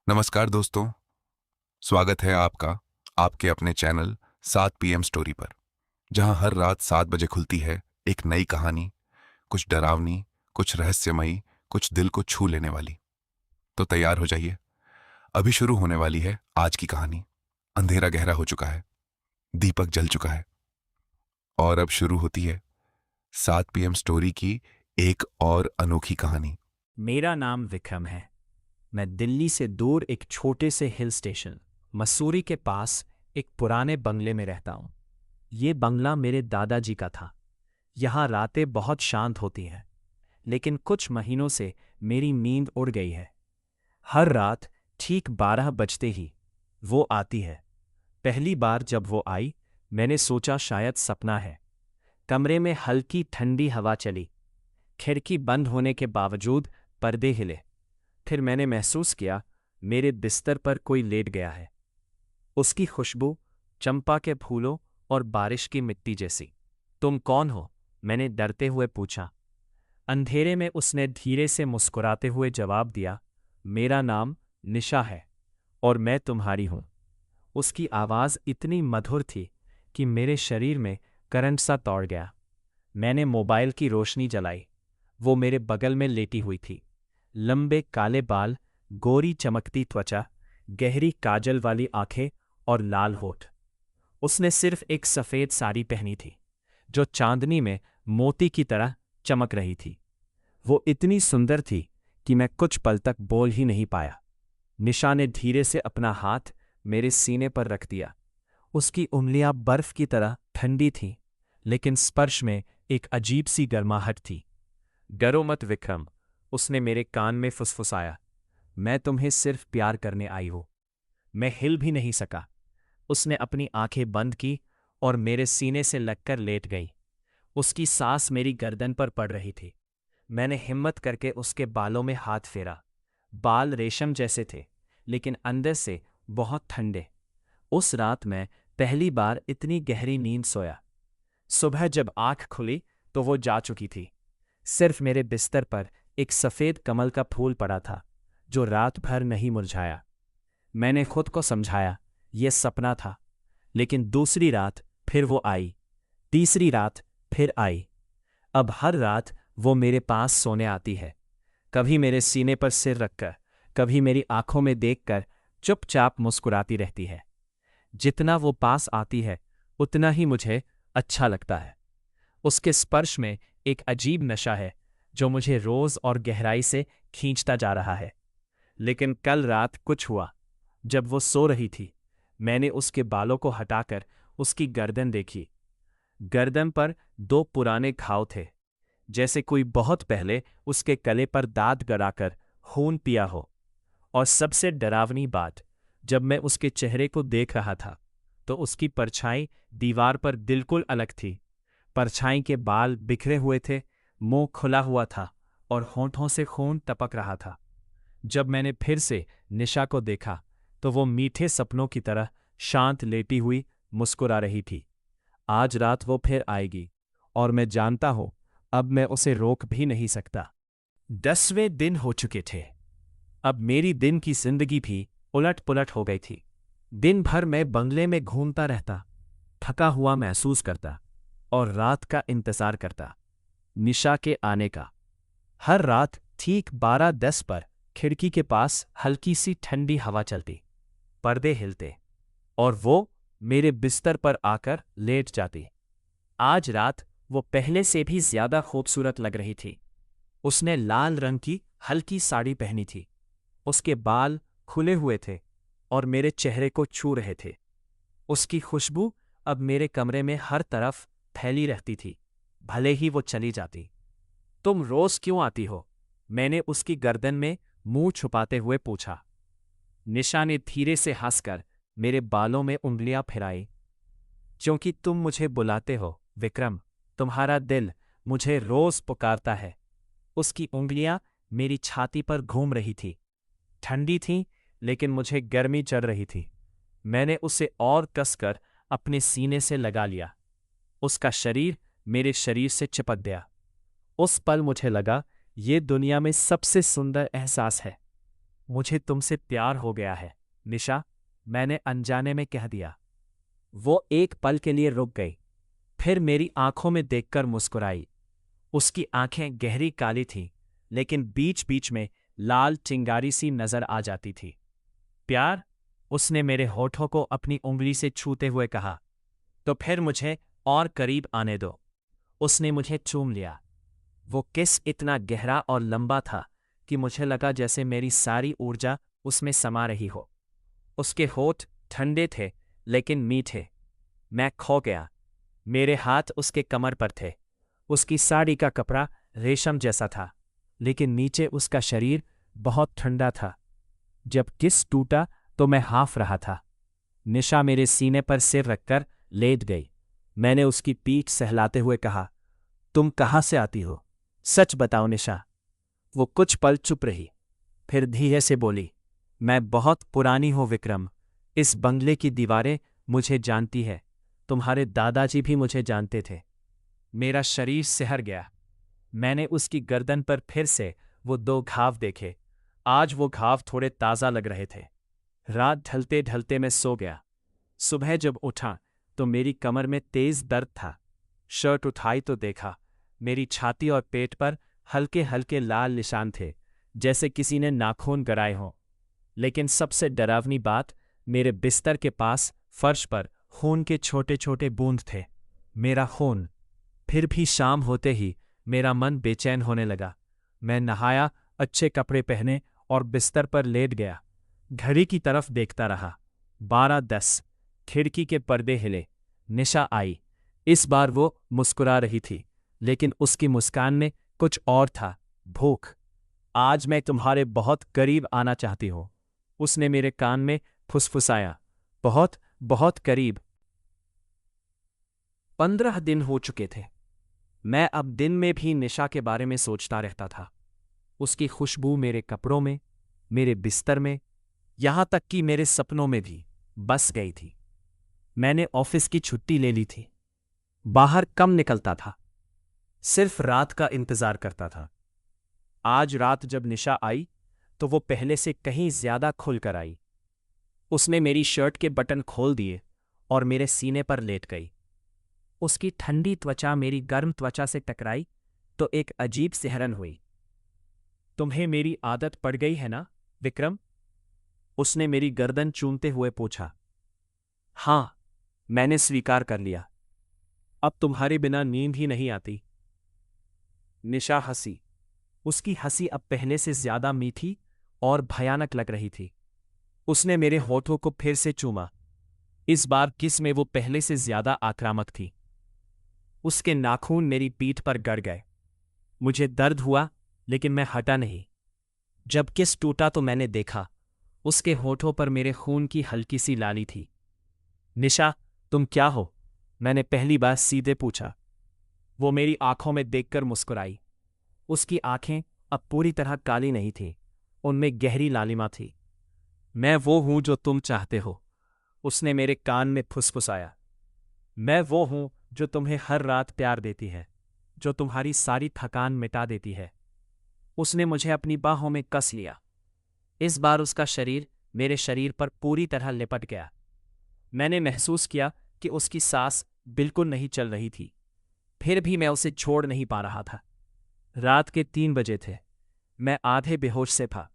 नमस्कार दोस्तों। स्वागत है आपका आपके अपने चैनल 7 PM स्टोरी पर, जहां हर रात 7 बजे खुलती है एक नई कहानी, कुछ डरावनी, कुछ रहस्यमयी, कुछ दिल को छू लेने वाली। तो तैयार हो जाइए, अभी शुरू होने वाली है आज की कहानी। अंधेरा गहरा हो चुका है, दीपक जल चुका है और अब शुरू होती है 7 PM स्टोरी की एक और अनोखी कहानी। मेरा नाम विक्रम है। मैं दिल्ली से दूर एक छोटे से हिल स्टेशन मसूरी के पास एक पुराने बंगले में रहता हूँ। ये बंगला मेरे दादाजी का था। यहाँ रातें बहुत शांत होती हैं, लेकिन कुछ महीनों से मेरी नींद उड़ गई है। हर रात ठीक 12 बजते ही वो आती है। पहली बार जब वो आई, मैंने सोचा शायद सपना है। कमरे में हल्की ठंडी हवा चली। खिड़की बंद होने के बावजूद पर्दे हिले। फिर मैंने महसूस किया मेरे बिस्तर पर कोई लेट गया है। उसकी खुशबू चंपा के फूलों और बारिश की मिट्टी जैसी। तुम कौन हो? मैंने डरते हुए पूछा। अंधेरे में उसने धीरे से मुस्कुराते हुए जवाब दिया, मेरा नाम निशा है और मैं तुम्हारी हूं। उसकी आवाज़ इतनी मधुर थी कि मेरे शरीर में करंट सा दौड़ गया। मैंने मोबाइल की रोशनी जलाई। वो मेरे बगल में लेटी हुई थी। लंबे काले बाल, गोरी चमकती त्वचा, गहरी काजल वाली आंखें और लाल होठ। उसने सिर्फ एक सफ़ेद साड़ी पहनी थी, जो चांदनी में मोती की तरह चमक रही थी। वो इतनी सुंदर थी कि मैं कुछ पल तक बोल ही नहीं पाया। निशा ने धीरे से अपना हाथ मेरे सीने पर रख दिया। उसकी उंगलियां बर्फ की तरह ठंडी थीं, लेकिन स्पर्श में एक अजीब सी गर्माहट थी। डरो मत विक्रम, उसने मेरे कान में फुसफुसाया। मैं तुम्हें सिर्फ प्यार करने आई हूं। मैं हिल भी नहीं सका। उसने अपनी आंखें बंद की और मेरे सीने से लगकर लेट गई। उसकी सांस मेरी गर्दन पर पड़ रही थी। मैंने हिम्मत करके उसके बालों में हाथ फेरा। बाल रेशम जैसे थे, लेकिन अंदर से बहुत ठंडे। उस रात मैं पहली बार इतनी गहरी नींद सोया। सुबह जब आंख खुली तो वो जा चुकी थी। सिर्फ मेरे बिस्तर पर एक सफ़ेद कमल का फूल पड़ा था, जो रात भर नहीं मुरझाया। मैंने खुद को समझाया यह सपना था, लेकिन दूसरी रात फिर वो आई, तीसरी रात फिर आई। अब हर रात वो मेरे पास सोने आती है, कभी मेरे सीने पर सिर रखकर, कभी मेरी आंखों में देखकर चुपचाप मुस्कुराती रहती है। जितना वो पास आती है, उतना ही मुझे अच्छा लगता है। उसके स्पर्श में एक अजीब नशा है जो मुझे रोज और गहराई से खींचता जा रहा है। लेकिन कल रात कुछ हुआ। जब वो सो रही थी, मैंने उसके बालों को हटाकर उसकी गर्दन देखी। गर्दन पर 2 पुराने घाव थे, जैसे कोई बहुत पहले उसके गले पर दांत गड़ाकर खून पिया हो। और सबसे डरावनी बात, जब मैं उसके चेहरे को देख रहा था, तो उसकी परछाई दीवार पर बिल्कुल अलग थी। परछाई के बाल बिखरे हुए थे, मुंह खुला हुआ था और होंठों से खून टपक रहा था। जब मैंने फिर से निशा को देखा, तो वो मीठे सपनों की तरह शांत लेटी हुई मुस्कुरा रही थी। आज रात वो फिर आएगी और मैं जानता हूं अब मैं उसे रोक भी नहीं सकता। 10वें दिन हो चुके थे। अब मेरी दिन की जिंदगी भी उलट पुलट हो गई थी। दिन भर मैं बंगले में घूमता रहता, थका हुआ महसूस करता और रात का इंतजार करता, निशा के आने का। हर रात ठीक 12:10 पर खिड़की के पास हल्की सी ठंडी हवा चलती, पर्दे हिलते और वो मेरे बिस्तर पर आकर लेट जाती। आज रात वो पहले से भी ज्यादा खूबसूरत लग रही थी। उसने लाल रंग की हल्की साड़ी पहनी थी। उसके बाल खुले हुए थे और मेरे चेहरे को छू रहे थे। उसकी खुशबू अब मेरे कमरे में हर तरफ फैली रहती थी, भले ही वो चली जाती। तुम रोज क्यों आती हो? मैंने उसकी गर्दन में मुंह छुपाते हुए पूछा। निशा ने धीरे से हंसकर मेरे बालों में उंगलियां फिराई। क्योंकि तुम मुझे बुलाते हो विक्रम, तुम्हारा दिल मुझे रोज पुकारता है। उसकी उंगलियां मेरी छाती पर घूम रही थी, ठंडी थीं, लेकिन मुझे गर्मी चढ़ रही थी। मैंने उसे और कसकर अपने सीने से लगा लिया। उसका शरीर मेरे शरीर से चिपक गया। उस पल मुझे लगा ये दुनिया में सबसे सुंदर एहसास है। मुझे तुमसे प्यार हो गया है निशा, मैंने अनजाने में कह दिया। वो एक पल के लिए रुक गई, फिर मेरी आंखों में देखकर मुस्कुराई। उसकी आंखें गहरी काली थीं, लेकिन बीच बीच में लाल चिंगारी सी नजर आ जाती थी। प्यार? उसने मेरे होठों को अपनी उंगली से छूते हुए कहा। तो फिर मुझे और करीब आने दो। उसने मुझे चूम लिया। वो किस इतना गहरा और लंबा था कि मुझे लगा जैसे मेरी सारी ऊर्जा उसमें समा रही हो। उसके होठ ठंडे थे लेकिन मीठे। मैं खो गया। मेरे हाथ उसके कमर पर थे। उसकी साड़ी का कपड़ा रेशम जैसा था, लेकिन नीचे उसका शरीर बहुत ठंडा था। जब किस टूटा तो मैं हाँफ रहा था। निशा मेरे सीने पर सिर रखकर लेट गई। मैंने उसकी पीठ सहलाते हुए कहा, तुम कहाँ से आती हो? सच बताओ निशा। वो कुछ पल चुप रही, फिर धीरे से बोली, मैं बहुत पुरानी हूँ विक्रम। इस बंगले की दीवारें मुझे जानती है। तुम्हारे दादाजी भी मुझे जानते थे। मेरा शरीर सिहर गया। मैंने उसकी गर्दन पर फिर से वो 2 घाव देखे। आज वो घाव थोड़े ताज़ा लग रहे थे। रात ढलते ढलते मैं सो गया। सुबह जब उठा तो मेरी कमर में तेज दर्द था। शर्ट उठाई तो देखा मेरी छाती और पेट पर हल्के हल्के लाल निशान थे, जैसे किसी ने नाखून गराए हों। लेकिन सबसे डरावनी बात, मेरे बिस्तर के पास फर्श पर खून के छोटे छोटे बूंद थे। मेरा खून। फिर भी शाम होते ही मेरा मन बेचैन होने लगा। मैं नहाया, अच्छे कपड़े पहने और बिस्तर पर लेट गया। घड़ी की तरफ देखता रहा। 12:10। खिड़की के पर्दे हिले। निशा आई। इस बार वो मुस्कुरा रही थी, लेकिन उसकी मुस्कान में कुछ और था, भूख। आज मैं तुम्हारे बहुत करीब आना चाहती हूँ, उसने मेरे कान में फुसफुसाया। बहुत बहुत करीब। 15 दिन हो चुके थे। मैं अब दिन में भी निशा के बारे में सोचता रहता था। उसकी खुशबू मेरे कपड़ों में, मेरे बिस्तर में, यहां तक कि मेरे सपनों में भी बस गई थी। मैंने ऑफिस की छुट्टी ले ली थी। बाहर कम निकलता था, सिर्फ रात का इंतजार करता था। आज रात जब निशा आई तो वो पहले से कहीं ज्यादा खुलकर आई। उसने मेरी शर्ट के बटन खोल दिए और मेरे सीने पर लेट गई। उसकी ठंडी त्वचा मेरी गर्म त्वचा से टकराई तो एक अजीब सिहरन हुई। तुम्हें मेरी आदत पड़ गई है ना विक्रम? उसने मेरी गर्दन चूमते हुए पूछा। हाँ, मैंने स्वीकार कर लिया। अब तुम्हारे बिना नींद ही नहीं आती। निशा हंसी। उसकी हंसी अब पहले से ज्यादा मीठी और भयानक लग रही थी। उसने मेरे होठों को फिर से चूमा। इस बार किस में वो पहले से ज्यादा आक्रामक थी। उसके नाखून मेरी पीठ पर गड़ गए। मुझे दर्द हुआ, लेकिन मैं हटा नहीं। जब किस टूटा तो मैंने देखा उसके होठों पर मेरे खून की हल्की सी लाली थी। निशा, तुम क्या हो? मैंने पहली बार सीधे पूछा। वो मेरी आंखों में देखकर मुस्कुराई। उसकी आंखें अब पूरी तरह काली नहीं थीं, उनमें गहरी लालिमा थी। मैं वो हूं जो तुम चाहते हो, उसने मेरे कान में फुसफुसाया। मैं वो हूं जो तुम्हें हर रात प्यार देती है, जो तुम्हारी सारी थकान मिटा देती है। उसने मुझे अपनी बाहों में कस लिया। इस बार उसका शरीर मेरे शरीर पर पूरी तरह लिपट गया। मैंने महसूस किया कि उसकी सांस बिल्कुल नहीं चल रही थी, फिर भी मैं उसे छोड़ नहीं पा रहा था। रात के 3 बजे थे। मैं आधे बेहोश से था।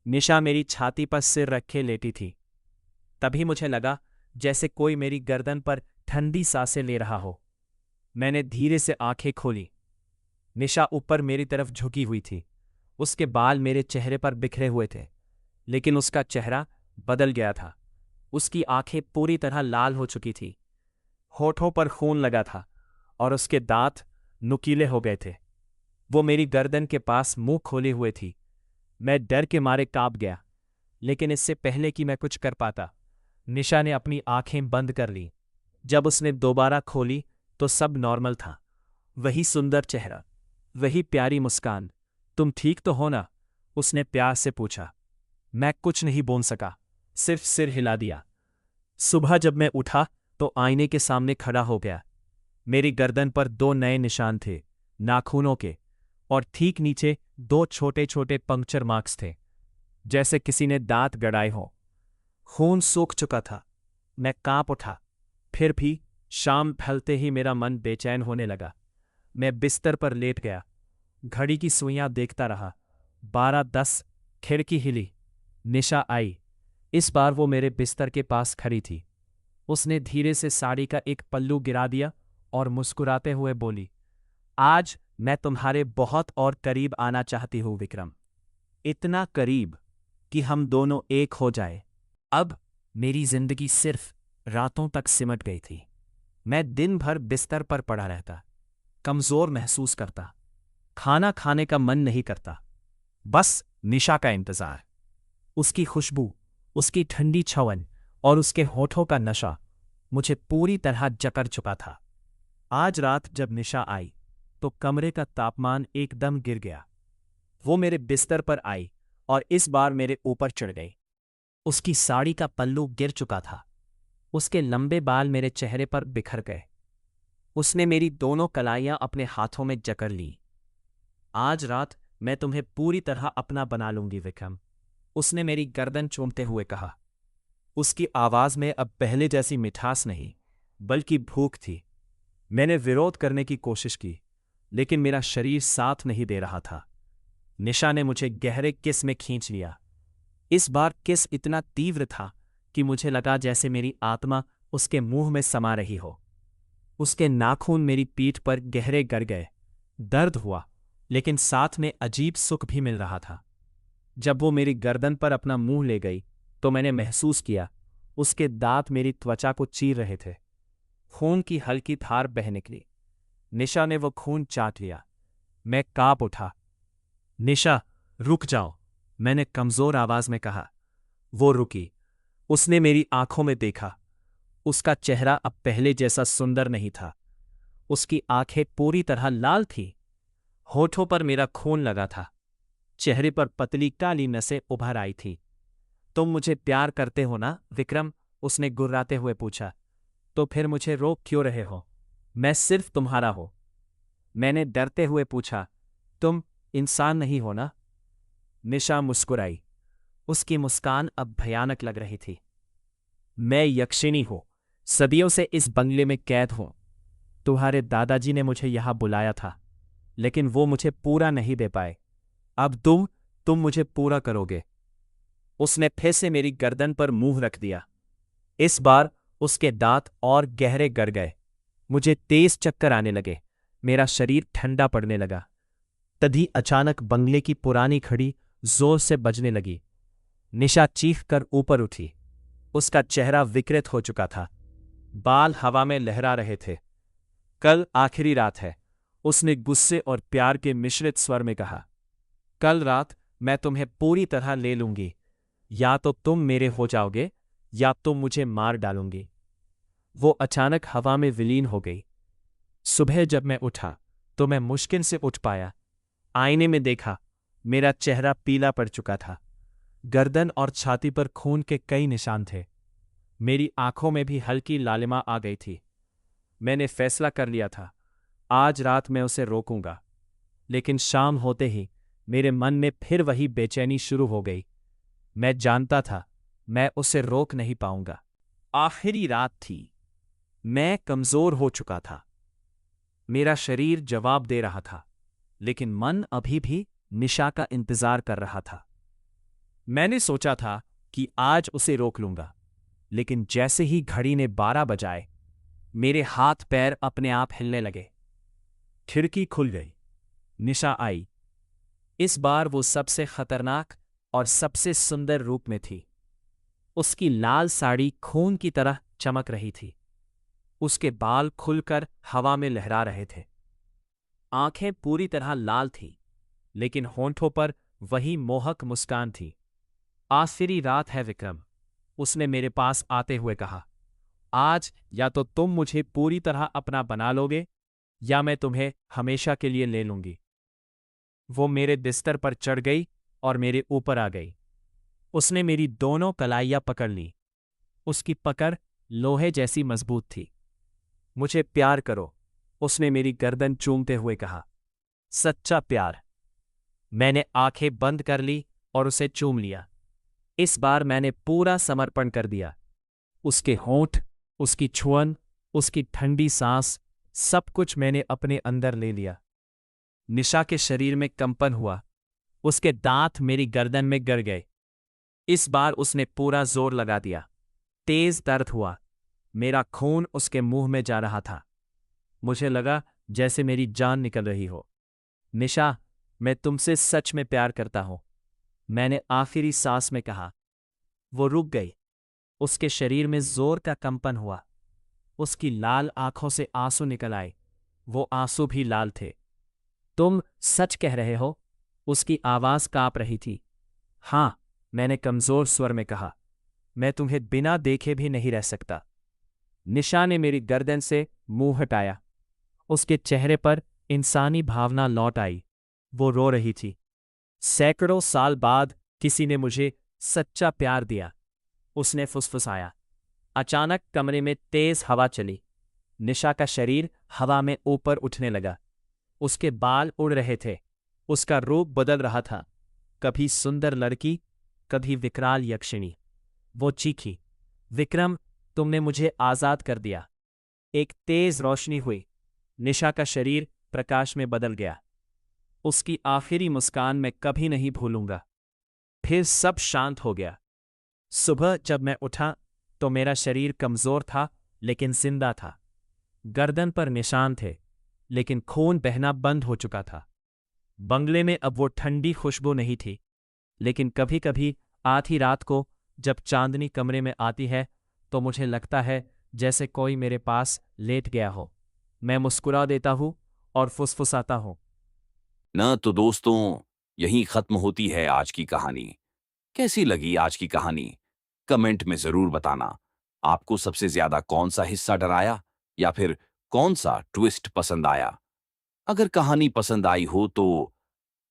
निशा मेरी छाती पर सिर रखे लेटी थी। तभी मुझे लगा जैसे कोई मेरी गर्दन पर ठंडी सांसें ले रहा हो। मैंने धीरे से आंखें खोली। निशा ऊपर मेरी तरफ झुकी हुई थी। उसके बाल मेरे चेहरे पर बिखरे हुए थे, लेकिन उसका चेहरा बदल गया था। उसकी आंखें पूरी तरह लाल हो चुकी थी, होठों पर खून लगा था और उसके दांत नुकीले हो गए थे। वो मेरी गर्दन के पास मुंह खोले हुए थी। मैं डर के मारे कांप गया, लेकिन इससे पहले कि मैं कुछ कर पाता, निशा ने अपनी आंखें बंद कर ली। जब उसने दोबारा खोली तो सब नॉर्मल था। वही सुंदर चेहरा, वही प्यारी मुस्कान। तुम ठीक तो हो ना? उसने प्यार से पूछा। मैं कुछ नहीं बोल सका, सिर्फ सिर हिला दिया। सुबह जब मैं उठा तो आईने के सामने खड़ा हो गया। मेरी गर्दन पर 2 नए निशान थे, नाखूनों के, और ठीक नीचे 2 छोटे छोटे पंक्चर मार्क्स थे। जैसे किसी ने दांत गड़ाए हों। खून सूख चुका था। मैं कांप उठा। फिर भी शाम ढलते ही मेरा मन बेचैन होने लगा। मैं बिस्तर पर लेट गया। घड़ी की सुइयां देखता रहा। 12:10। खिड़की हिली। निशा आई। इस बार वो मेरे बिस्तर के पास खड़ी थी। उसने धीरे से साड़ी का एक पल्लू गिरा दिया और मुस्कुराते हुए बोली, आज मैं तुम्हारे बहुत और करीब आना चाहती हूं विक्रम। इतना करीब कि हम दोनों एक हो जाए। अब मेरी जिंदगी सिर्फ रातों तक सिमट गई थी। मैं दिन भर बिस्तर पर पड़ा रहता, कमजोर महसूस करता, खाना खाने का मन नहीं करता, बस निशा का इंतजार। उसकी खुशबू, उसकी ठंडी छवन और उसके होठों का नशा मुझे पूरी तरह जकड़ चुका था। आज रात जब निशा आई तो कमरे का तापमान एकदम गिर गया। वो मेरे बिस्तर पर आई और इस बार मेरे ऊपर चढ़ गई। उसकी साड़ी का पल्लू गिर चुका था। उसके लंबे बाल मेरे चेहरे पर बिखर गए। उसने मेरी दोनों कलाइयां अपने हाथों में जकड़ ली। आज रात मैं तुम्हें पूरी तरह अपना बना लूंगी विक्रम, उसने मेरी गर्दन चूमते हुए कहा। उसकी आवाज में अब पहले जैसी मिठास नहीं, बल्कि भूख थी। मैंने विरोध करने की कोशिश की, लेकिन मेरा शरीर साथ नहीं दे रहा था। निशा ने मुझे गहरे किस में खींच लिया। इस बार किस इतना तीव्र था कि मुझे लगा जैसे मेरी आत्मा उसके मुंह में समा रही हो। उसके नाखून मेरी पीठ पर गहरे गर गए। दर्द हुआ, लेकिन साथ में अजीब सुख भी मिल रहा था। जब वो मेरी गर्दन पर अपना मुंह ले गई तो मैंने महसूस किया उसके दांत मेरी त्वचा को चीर रहे थे। खून की हल्की धार बह निकली। निशा ने वो खून चाट लिया। मैं कांप उठा। निशा, रुक जाओ, मैंने कमजोर आवाज में कहा। वो रुकी। उसने मेरी आंखों में देखा। उसका चेहरा अब पहले जैसा सुंदर नहीं था। उसकी आंखें पूरी तरह लाल थीं। होठों पर मेरा खून लगा था। चेहरे पर पतली काली नसें उभर आई थी। तुम मुझे प्यार करते हो ना विक्रम, उसने गुर्राते हुए पूछा। तो फिर मुझे रोक क्यों रहे हो? मैं सिर्फ तुम्हारा हूं। मैंने डरते हुए पूछा। तुम इंसान नहीं हो ना? निशा मुस्कुराई। उसकी मुस्कान अब भयानक लग रही थी। मैं यक्षिणी हूं, सदियों से इस बंगले में कैद हूं। तुम्हारे दादाजी ने मुझे यहां बुलाया था, लेकिन वो मुझे पूरा नहीं दे पाए। अब तुम मुझे पूरा करोगे। उसने फिर से मेरी गर्दन पर मुंह रख दिया। इस बार उसके दांत और गहरे गर गए। मुझे तेज चक्कर आने लगे। मेरा शरीर ठंडा पड़ने लगा। तभी अचानक बंगले की पुरानी घड़ी जोर से बजने लगी। निशा चीख कर ऊपर उठी। उसका चेहरा विकृत हो चुका था। बाल हवा में लहरा रहे थे। कल आखिरी रात है, उसने गुस्से और प्यार के मिश्रित स्वर में कहा। कल रात मैं तुम्हें पूरी तरह ले लूंगी। या तो तुम मेरे हो जाओगे या तुम मुझे मार डालूंगी। वो अचानक हवा में विलीन हो गई। सुबह जब मैं उठा तो मैं मुश्किल से उठ पाया। आईने में देखा, मेरा चेहरा पीला पड़ चुका था। गर्दन और छाती पर खून के कई निशान थे। मेरी आंखों में भी हल्की लालिमा आ गई थी। मैंने फैसला कर लिया था, आज रात मैं उसे रोकूंगा। लेकिन शाम होते ही मेरे मन में फिर वही बेचैनी शुरू हो गई। मैं जानता था मैं उसे रोक नहीं पाऊंगा। आखिरी रात थी। मैं कमजोर हो चुका था। मेरा शरीर जवाब दे रहा था, लेकिन मन अभी भी निशा का इंतजार कर रहा था। मैंने सोचा था कि आज उसे रोक लूंगा, लेकिन जैसे ही घड़ी ने 12 बजाए, मेरे हाथ पैर अपने आप हिलने लगे। खिड़की खुल गई। निशा आई। इस बार वो सबसे खतरनाक और सबसे सुंदर रूप में थी। उसकी लाल साड़ी खून की तरह चमक रही थी। उसके बाल खुलकर हवा में लहरा रहे थे। आंखें पूरी तरह लाल थीं, लेकिन होंठों पर वही मोहक मुस्कान थी। आखिरी रात है विक्रम, उसने मेरे पास आते हुए कहा। आज या तो तुम मुझे पूरी तरह अपना बना लोगे या मैं तुम्हें हमेशा के लिए ले लूंगी। वो मेरे बिस्तर पर चढ़ गई और मेरे ऊपर आ गई। उसने मेरी दोनों कलाइयां पकड़ ली। उसकी पकड़ लोहे जैसी मजबूत थी। मुझे प्यार करो, उसने मेरी गर्दन चूमते हुए कहा। सच्चा प्यार। मैंने आंखें बंद कर ली और उसे चूम लिया। इस बार मैंने पूरा समर्पण कर दिया। उसके होंठ, उसकी छुअन, उसकी ठंडी सांस, सब कुछ मैंने अपने अंदर ले लिया। निशा के शरीर में कंपन हुआ। उसके दांत मेरी गर्दन में गिर गए। इस बार उसने पूरा जोर लगा दिया। तेज दर्द हुआ। मेरा खून उसके मुंह में जा रहा था। मुझे लगा जैसे मेरी जान निकल रही हो। निशा, मैं तुमसे सच में प्यार करता हूं, मैंने आखिरी सांस में कहा। वो रुक गई। उसके शरीर में जोर का कंपन हुआ। उसकी लाल आंखों से आंसू निकल आए। वो आंसू भी लाल थे। तुम सच कह रहे हो? उसकी आवाज कांप रही थी। हां, मैंने कमजोर स्वर में कहा। मैं तुम्हें बिना देखे भी नहीं रह सकता। निशा ने मेरी गर्दन से मुंह हटाया। उसके चेहरे पर इंसानी भावना लौट आई। वो रो रही थी। सैकड़ों साल बाद किसी ने मुझे सच्चा प्यार दिया, उसने फुसफुसाया। अचानक कमरे में तेज हवा चली। निशा का शरीर हवा में ऊपर उठने लगा। उसके बाल उड़ रहे थे। उसका रूप बदल रहा था, कभी सुंदर लड़की, कभी विकराल यक्षिणी। वो चीखी, विक्रम, तुमने मुझे आजाद कर दिया। एक तेज रोशनी हुई। निशा का शरीर प्रकाश में बदल गया। उसकी आखिरी मुस्कान मैं कभी नहीं भूलूंगा। फिर सब शांत हो गया। सुबह जब मैं उठा तो मेरा शरीर कमजोर था लेकिन जिंदा था। गर्दन पर निशान थे लेकिन खून बहना बंद हो चुका था। बंगले में अब वो ठंडी खुशबू नहीं थी, लेकिन कभी कभी आधी रात को जब चांदनी कमरे में आती है तो मुझे लगता है जैसे कोई मेरे पास लेट गया हो। मैं मुस्कुरा देता हूं और फुसफुसाता हूं। न तो दोस्तों, यहीं खत्म होती है आज की कहानी। कैसी लगी आज की कहानी? कमेंट में जरूर बताना। आपको सबसे ज्यादा कौन सा हिस्सा डराया या फिर कौन सा ट्विस्ट पसंद आया? अगर कहानी पसंद आई हो तो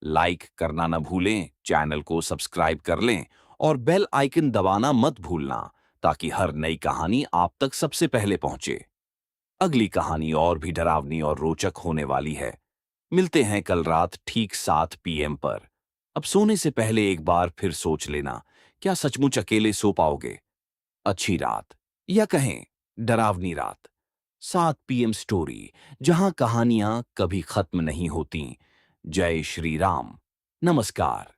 लाइक करना न भूलें, चैनल को सब्सक्राइब कर लें और बेल आइकन दबाना मत भूलना ताकि हर नई कहानी आप तक सबसे पहले पहुंचे। अगली कहानी और भी डरावनी और रोचक होने वाली है। मिलते हैं कल रात ठीक 7 PM पर। अब सोने से पहले एक बार फिर सोच लेना, क्या सचमुच अकेले सो पाओगे? अच्छी रात, या कहें डरावनी रात। 7 PM स्टोरी, जहां कहानियां कभी खत्म नहीं होती। जय श्री राम। नमस्कार।